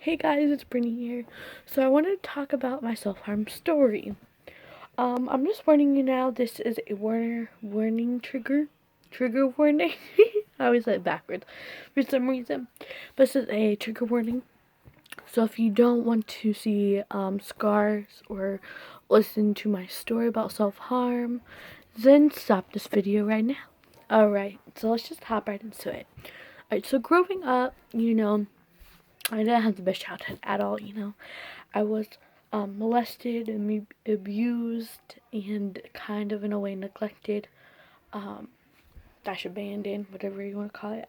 Hey guys, it's Brittany here. So I wanted to talk about my self-harm story. I'm just warning you now, this is a warning trigger warning. I always say it backwards for some reason. But this is a trigger warning. So if you don't want to see scars or listen to my story about self-harm, then stop this video right now. Alright, so let's just hop right into it. Alright, so growing up, I didn't have the best childhood at all, I was molested and abused and kind of in a way neglected, abandoned, whatever you want to call it.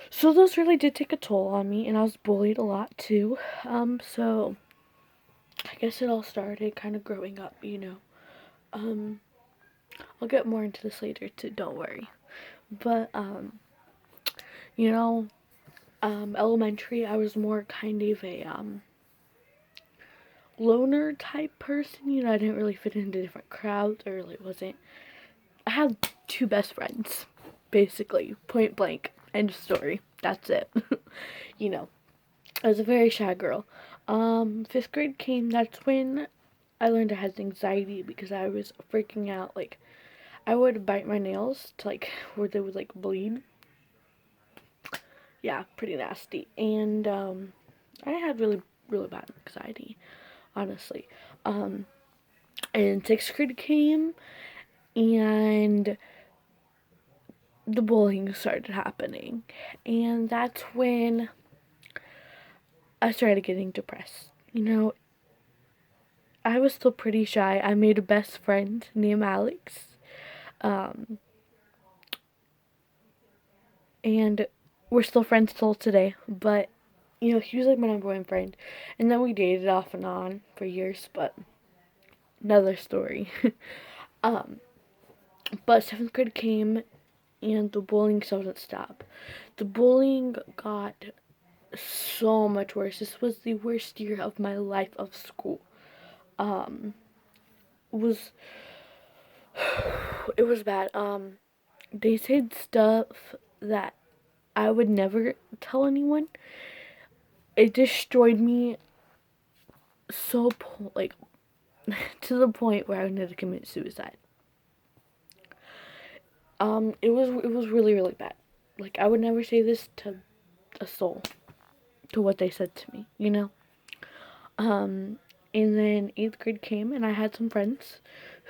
So those really did take a toll on me, and I was bullied a lot too. So I guess it all started kind of growing up, I'll get more into this later too, don't worry. But, you know, elementary, I was more kind of a, loner type person. I didn't really fit into different crowds. I really wasn't. I had two best friends, basically, point blank, end of story. That's it. I was a very shy girl. Fifth grade came. That's when I learned I had anxiety because I was freaking out. Like, I would bite my nails to where they would bleed. Yeah, pretty nasty. And I had really, really bad anxiety, honestly. And sixth grade came, and the bullying started happening. And that's when I started getting depressed. I was still pretty shy. I made a best friend named Alex. And we're still friends till today. But, he was like my number one friend. And then we dated off and on for years, but another story. But seventh grade came, and the bullying still didn't stop. The bullying got so much worse. This was the worst year of my life of school. Was It was bad. They said stuff that I would never tell anyone. It destroyed me so to the point where I wanted to commit suicide. It was really, really bad. I would never say this to a soul, to what they said to me. And then 8th grade came, and I had some friends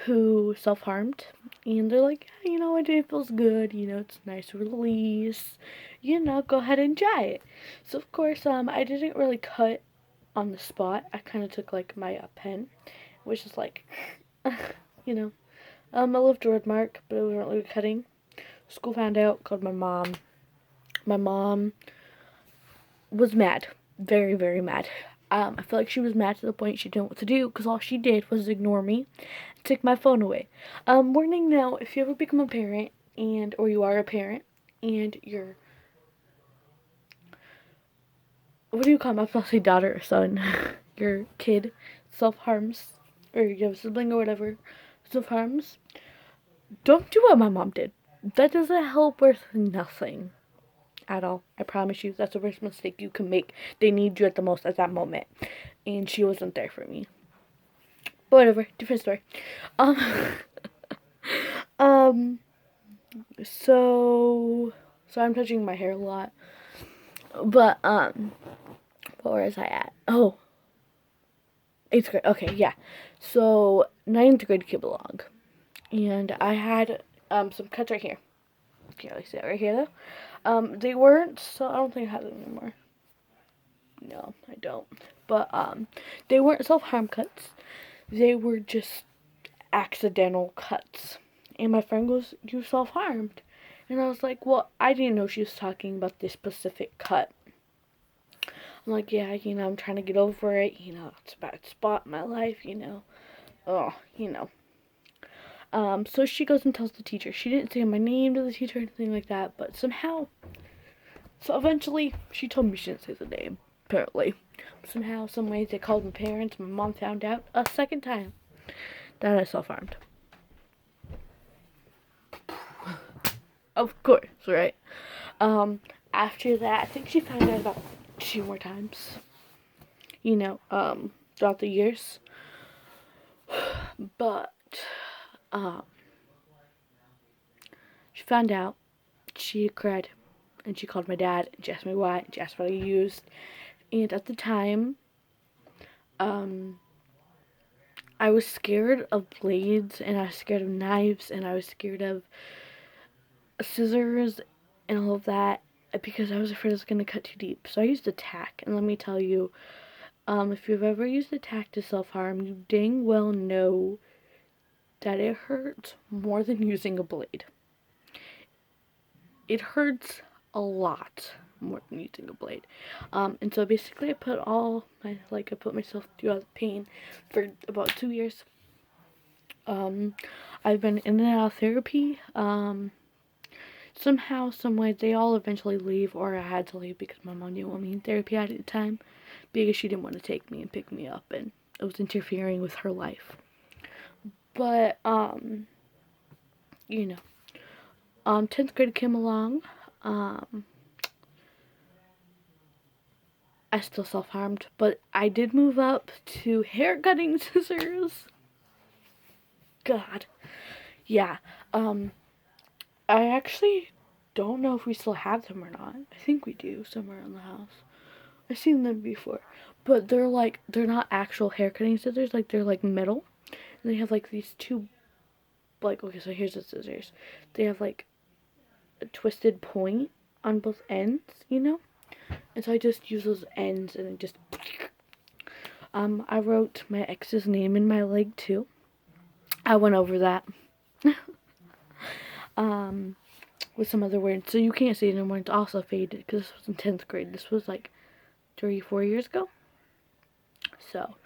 who self-harmed. And they're like, yeah, it feels good. It's a nice release. Go ahead and try it. So, of course, I didn't really cut on the spot. I kind of took, my pen, which is you know. I left a red mark, but it wasn't really cutting. School found out, called my mom. My mom was mad. Very, very mad. I feel like she was mad to the point she didn't know what to do, because all she did was ignore me and take my phone away. Warning now, if you ever become a parent, or you are a parent, and you're, what do you call them? I'm supposed to say daughter or son. Your kid self-harms, or you have a sibling or whatever, self-harms, don't do what my mom did. That doesn't help with nothing at all. I promise you, that's the worst mistake you can make. They need you at the most at that moment, and she wasn't there for me. But whatever, different story. Um, um, so I'm touching my hair a lot. But where was I at? Oh, 8th grade. Okay, yeah. So 9th grade came along, and I had some cuts right here. Can't really see it right here though. They weren't, so I don't think I have them anymore. No, I don't. But they weren't self-harm cuts. They were just accidental cuts. And my friend goes, "You self-harmed." And I was like, well, I didn't know she was talking about this specific cut. I'm like, yeah, I'm trying to get over it. It's a bad spot in my life, Oh, So she goes and tells the teacher. She didn't say my name to the teacher or anything like that, but somehow. So eventually, she told me she didn't say the name, apparently. Somehow, some way, they called my parents. My mom found out a second time that I self-harmed. Of course, right? after that, I think she found out about 2 more times, you know, throughout the years. But, um, she found out, she cried, and she called my dad, and she asked me why, and she asked what I used. And at the time, I was scared of blades, and I was scared of knives, and I was scared of scissors, and all of that, because I was afraid it was going to cut too deep. So I used a tack, and let me tell you, if you've ever used a tack to self-harm, you dang well know that it hurts more than using a blade. It hurts a lot more than using a blade. And so basically I put myself through all the pain for about 2 years. I've been in and out of therapy. Somehow, some way, they all eventually leave, or I had to leave because my mom didn't want me in therapy at the time because she didn't want to take me and pick me up, and it was interfering with her life. But, you know, 10th grade came along. I still self-harmed, but I did move up to hair cutting scissors. God. Yeah. I actually don't know if we still have them or not. I think we do somewhere in the house. I've seen them before. But they're not actual hair cutting scissors, like they're like metal. And they have like these two, like, okay, so here's the scissors. They have like a twisted point on both ends, you know? And so I just use those ends and just, I wrote my ex's name in my leg too. I went over that. With some other words. So you can't see it anymore. It's also faded because this was in 10th grade. This was like 3-4 years ago. So,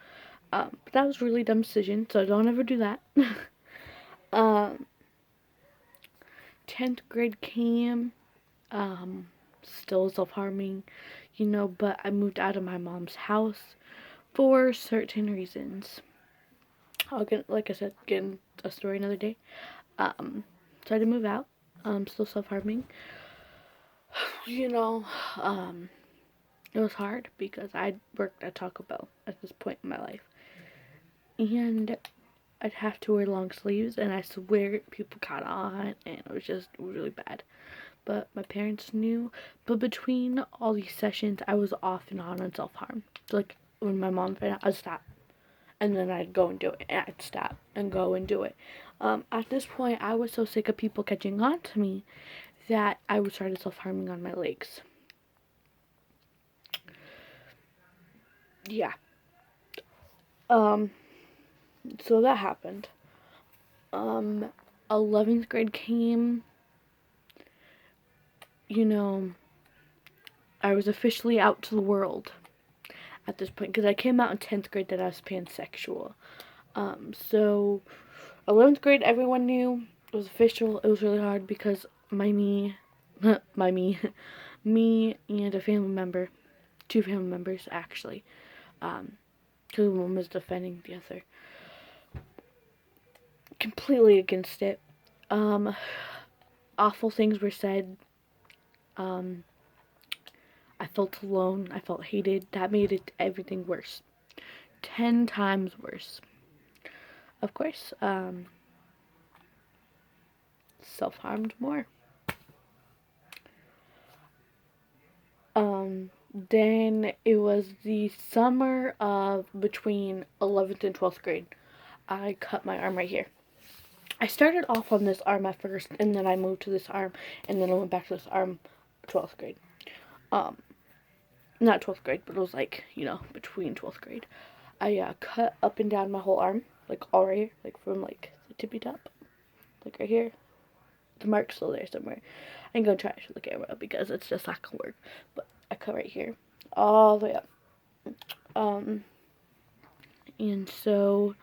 but that was a really dumb decision. So don't ever do that. 10th grade came. Still self-harming, you know, but I moved out of my mom's house for certain reasons. I'll get, like I said, get in a story another day. So I had to move out. Still self-harming. You know, it was hard because I worked at Taco Bell at this point in my life. And I'd have to wear long sleeves, and I swear people caught on, and it was just really bad. But my parents knew. But between all these sessions, I was off and on self-harm. So, like, when my mom found out, I'd stop. And then I'd go and do it. And I'd stop and go and do it. At this point, I was so sick of people catching on to me that I would start self-harming on my legs. Yeah. So that happened. 11th grade came. You know, I was officially out to the world at this point because I came out in 10th grade that I was pansexual. So 11th grade, everyone knew it was official. It was really hard because me and a family member, 2 family members actually, because one was defending the other, completely against it. Awful things were said. I felt alone. I felt hated. That made it everything worse. 10 times worse. Of course, self-harmed more. Then it was the summer of between 11th and 12th grade. I cut my arm right here. I started off on this arm at first, and then I moved to this arm, and then I went back to this arm 12th grade. Not 12th grade, but it was like, you know, between 12th grade. I cut up and down my whole arm, like all right here, like from like the tippy top, like right here. The mark's still there somewhere. I'm gonna try to show the camera because it's just not gonna work. But I cut right here, all the way up. And so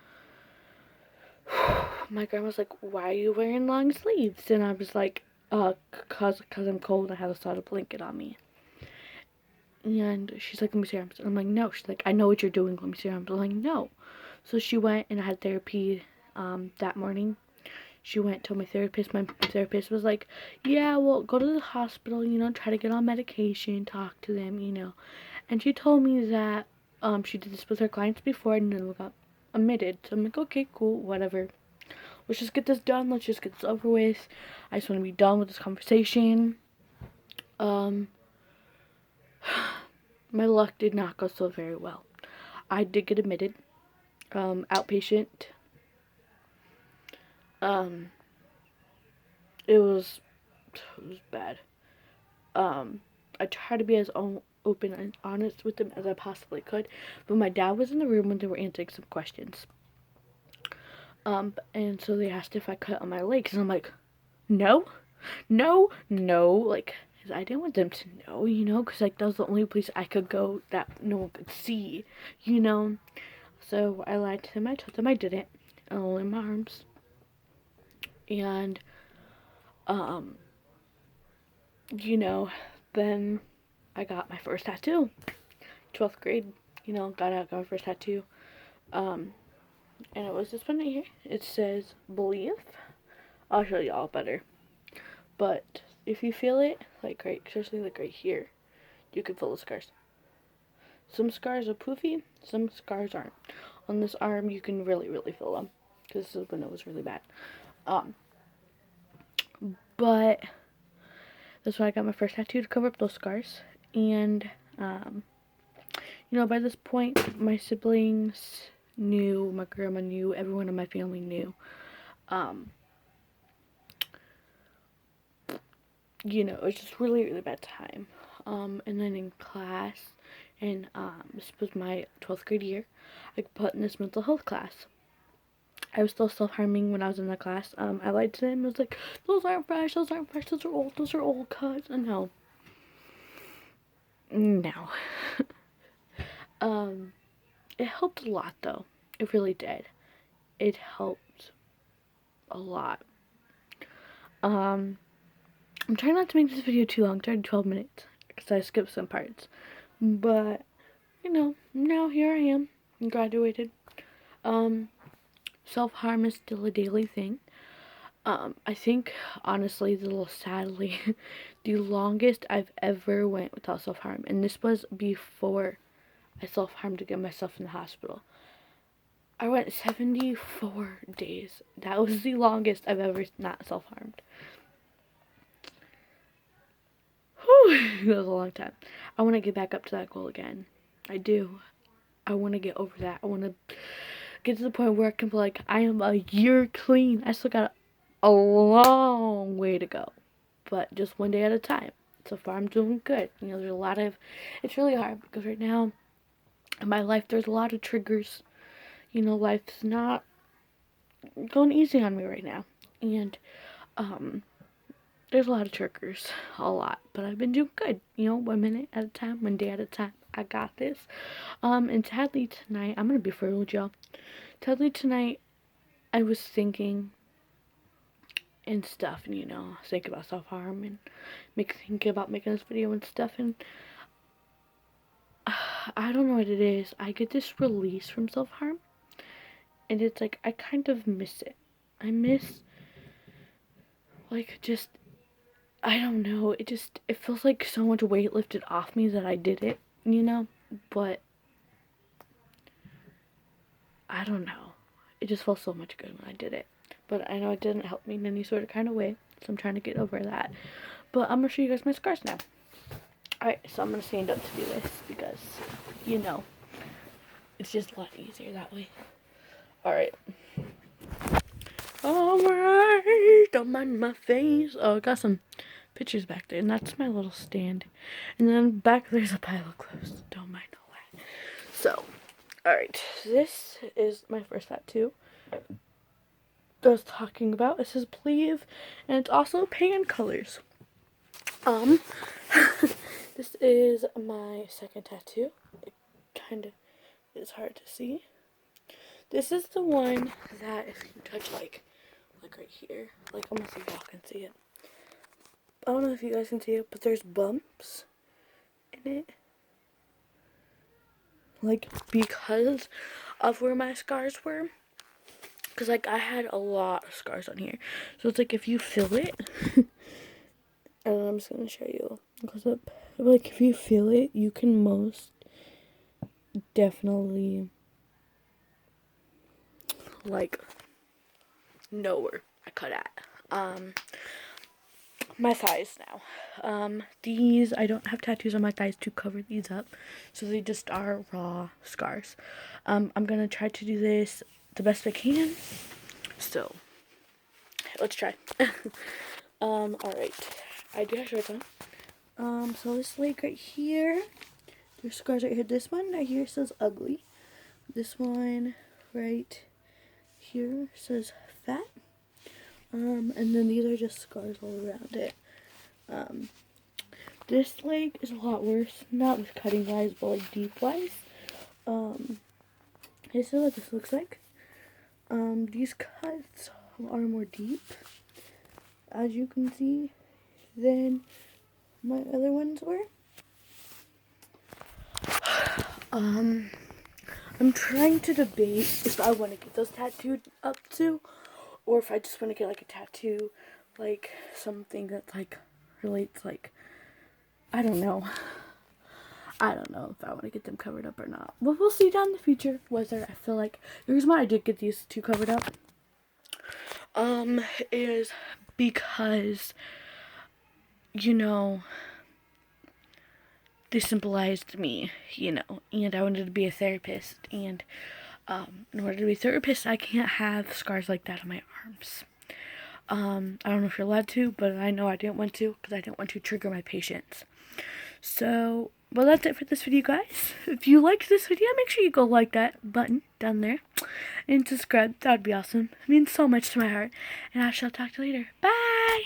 my grandma's like, "Why are you wearing long sleeves?" And I was like, cause I'm cold. I have a solid blanket on me." And she's like, "Let me see your arms." And I'm like, "No." She's like, "I know what you're doing. Let me see your arms." I'm like, "No." So she went and I had therapy that morning. she went to my therapist. My therapist was like, yeah, well, go to the hospital, you know, try to get on medication, talk to them, you know. And she told me that she did this with her clients before and then got admitted. So I'm like, okay, cool, whatever. Let's just get this done. Let's just get this over with. I just want to be done with this conversation. My luck did not go so very well. I did get admitted, outpatient. It was bad. I tried to be as open and honest with them as I possibly could, but my dad was in the room when they were answering some questions. And so they asked if I cut on my legs, and I'm like, no, like, I didn't want them to know, you know, because, like, that was the only place I could go that no one could see, you know. So I lied to them. I told them I didn't, only my arms. And, you know, then I got my first tattoo. 12th grade, you know, got my first tattoo. And it was this one right here. It says, believe. I'll show y'all better. But if you feel it, like right, especially like right here, you can feel the scars. Some scars are poofy, some scars aren't. On this arm, you can really, really feel them. Because this is when it was really bad. But that's why I got my first tattoo, to cover up those scars. And, you know, by this point, my siblings knew, my grandma knew, everyone in my family knew. You know, it was just really, really bad time. And then in class, and this was my 12th grade year, I put in this mental health class. I was still self-harming when I was in that class. I lied to them. I was like, those aren't fresh, those are old cuts. And no. It helped a lot, though. It really did. It helped a lot. I'm trying not to make this video too long. It's already 12 minutes, because I skipped some parts. But, you know, now here I am. I graduated. Self-harm is still a daily thing. I think, honestly, sadly, the longest I've ever went without self-harm, and this was before I self-harmed to get myself in the hospital. I went 74 days. That was the longest I've ever not self-harmed. Whew, that was a long time. I want to get back up to that goal again. I do. I want to get over that. I want to get to the point where I can be like, I am a year clean. I still got a long way to go, but just one day at a time. So far, I'm doing good. You know, there's a lot of, it's really hard because right now in my life, there's a lot of triggers. You know, life's not going easy on me right now, and there's a lot of triggers, a lot, but I've been doing good. You know, 1 minute at a time, 1 day at a time. I got this. And sadly tonight, I'm gonna be for real with y'all. Sadly tonight, I was thinking and stuff, and you know, thinking about self-harm and thinking about making this video and stuff, and I don't know what it is. I get this release from self-harm, and it's like, I kind of miss it. I miss, like, just, I don't know, it feels like so much weight lifted off me that I did it, you know, but I don't know. It just felt so much good when I did it. But I know it didn't help me in any sort of kind of way, so I'm trying to get over that. But I'm going to show you guys my scars now. Alright, so I'm going to stand up to do this because, you know, it's just a lot easier that way. Alright. Alright, don't mind my face. Oh, I got some pictures back there, and that's my little stand. And then back there's a pile of clothes. Don't mind all that. So, alright, this is my first tattoo I was talking about. It says Believe, and it's also pan colors. This is my second tattoo. It kind of is hard to see. This is the one that if you touch like right here, like almost like y'all can see it. I don't know if you guys can see it, but there's bumps in it. Like, because of where my scars were. Because, like, I had a lot of scars on here. So it's like if you feel it, and I'm just going to show you close up. Like, if you feel it, you can most definitely, like, know where I cut at. My thighs now. These, I don't have tattoos on my thighs to cover these up. So they just are raw scars. I'm going to try to do this the best I can. So, let's try. Alright. I do have shorts on. So this leg right here, there's scars right here. This one right here says ugly. This one right here says fat. And then these are just scars all around it. This leg is a lot worse, not with cutting wise, but like deep wise. This is what this looks like. These cuts are more deep, as you can see, than my other ones were. I'm trying to debate if I want to get those tattooed up too, or if I just want to get like a tattoo, like something that like relates, like, I don't know. I don't know if I want to get them covered up or not. But we'll see down in the future whether I feel like, the reason why I did get these two covered up, is because, you know, they symbolized me, you know, and I wanted to be a therapist, and in order to be a therapist, I can't have scars like that on my arms. I don't know if you're allowed to, but I know I didn't want to, because I didn't want to trigger my patients. So, well, that's it for this video, guys. If you liked this video, make sure you go like that button down there, and subscribe. That would be awesome. It means so much to my heart, and I shall talk to you later. Bye!